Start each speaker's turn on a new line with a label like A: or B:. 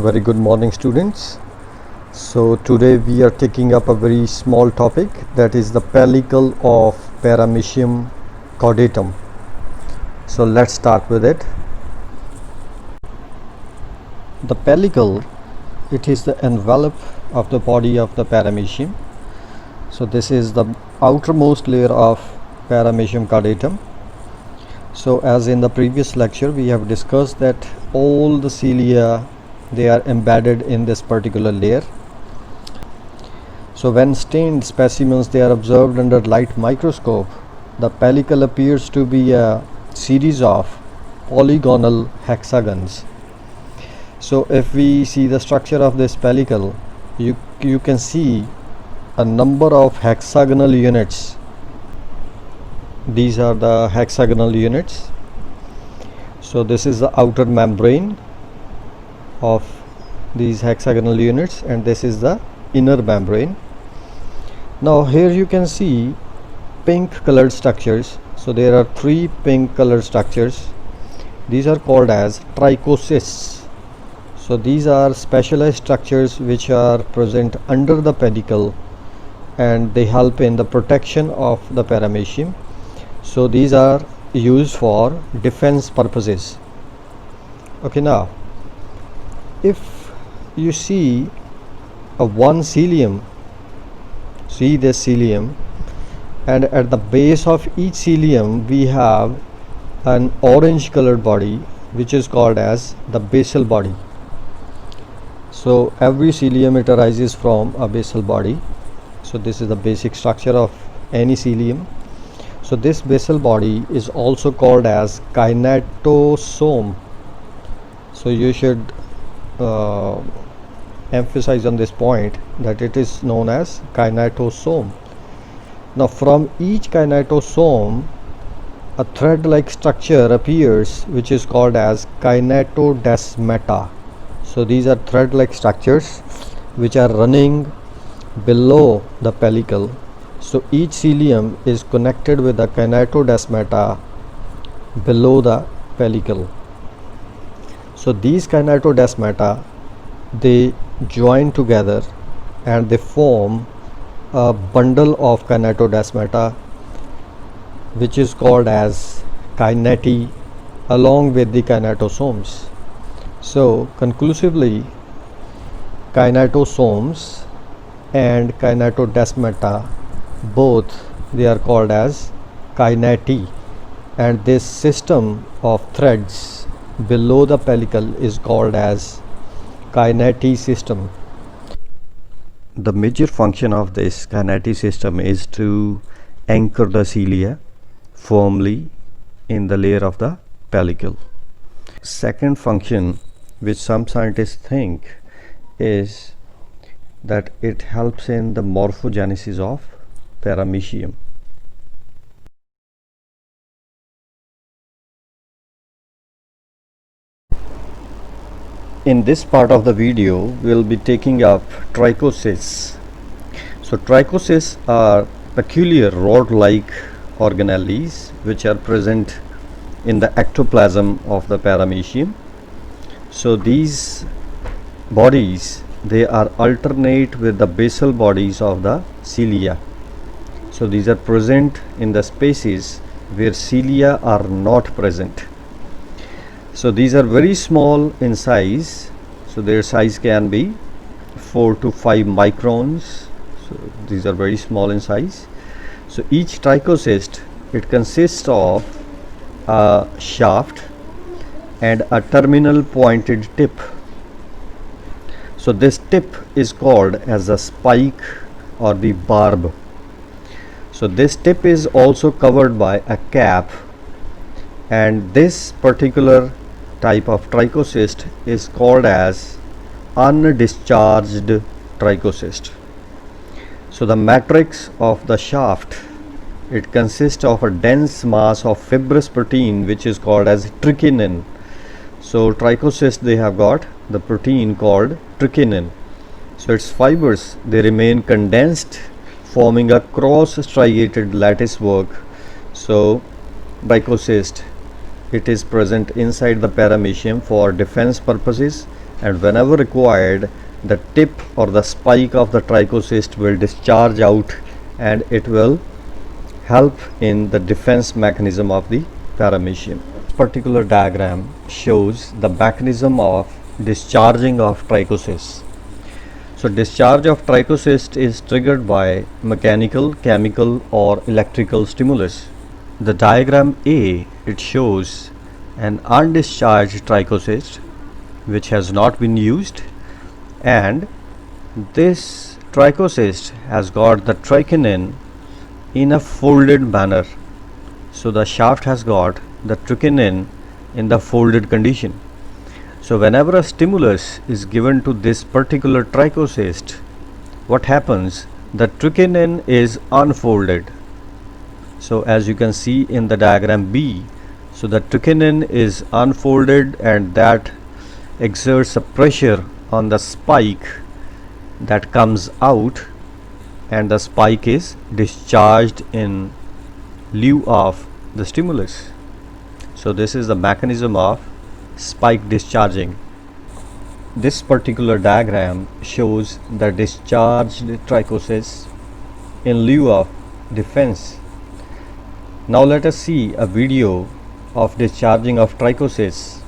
A: Very good morning, students. So today we are taking up a very small topic, that is the pellicle of Paramecium caudatum. So let's start with it. The pellicle, it is the envelope of the body of the Paramecium. So this is the outermost layer of Paramecium caudatum. So as in the previous lecture we have discussed that all the cilia, they are embedded in this particular layer. So when stained specimens, they are observed under light microscope, the pellicle appears to be a series of polygonal hexagons. So if we see the structure of this pellicle, you can see a number of hexagonal units. These are the hexagonal units. So this is the outer membrane of these hexagonal units, and this is the inner membrane. Now here you can see pink colored structures. So there are three pink colored structures. These are called as trichocysts. So these are specialized structures which are present under the pellicle, and they help in the protection of the paramecium. So these are used for defense purposes. Okay, now if you see one cilium, see this cilium, and at the base of each cilium we have an orange colored body which is called as the basal body. So every cilium, it arises from a basal body. So this is the basic structure of any cilium. So this basal body is also called as kinetosome. So you should emphasize on this point that it is known as kinetosome. Now from each kinetosome a thread-like structure appears which is called as kinetodesmata. So these are thread-like structures which are running below the pellicle. So each cilium is connected with the kinetodesmata below the pellicle. So these kinetodesmata, they join together and they form a bundle of kinetodesmata which is called as kineti along with the kinetosomes. So conclusively, kinetosomes and kinetodesmata, both they are called as kineti, and this system of threads below the pellicle is called as kineti system. The major function of this kineti system is to anchor the cilia firmly in the layer of the pellicle. Second function which some scientists think is that it helps in the morphogenesis of paramecium. In this part of the video, we will be taking up trichocysts. So trichocysts are peculiar rod-like organelles which are present in the ectoplasm of the paramecium. So these bodies, they are alternate with the basal bodies of the cilia. So these are present in the spaces where cilia are not present. So these are very small in size. So their size can be 4 to 5 microns. So these are very small in size. So each trichocyst, it consists of a shaft and a terminal pointed tip. So this tip is called as a spike or the barb. So this tip is also covered by a cap, and this particular type of trichocyst is called as undischarged trichocyst. So the matrix of the shaft, it consists of a dense mass of fibrous protein which is called as trichinin. So trichocysts, they have got the protein called trichinin. So its fibers, they remain condensed, forming a cross-striated lattice work. So trichocyst, it is present inside the paramecium for defense purposes and whenever required, the tip or the spike of the trichocyst will discharge out, and it will help in the defense mechanism of the paramecium. This particular diagram shows the mechanism of discharging of trichocysts. So discharge of trichocyst is triggered by mechanical, chemical or electrical stimulus. The diagram A, it shows an undischarged trichocyst which has not been used, and this trichocyst has got the trichinin in a folded manner. So the shaft has got the trichinin in the folded condition. So whenever a stimulus is given to this particular trichocyst, what happens? The trichinin is unfolded. So as you can see in the diagram B, so the trichinin is unfolded, and that exerts a pressure on the spike that comes out, and the spike is discharged in lieu of the stimulus. So this is the mechanism of spike discharging. This particular diagram shows the discharged trichocysts in lieu of defense. Now let us see a video of discharging of trichocysts.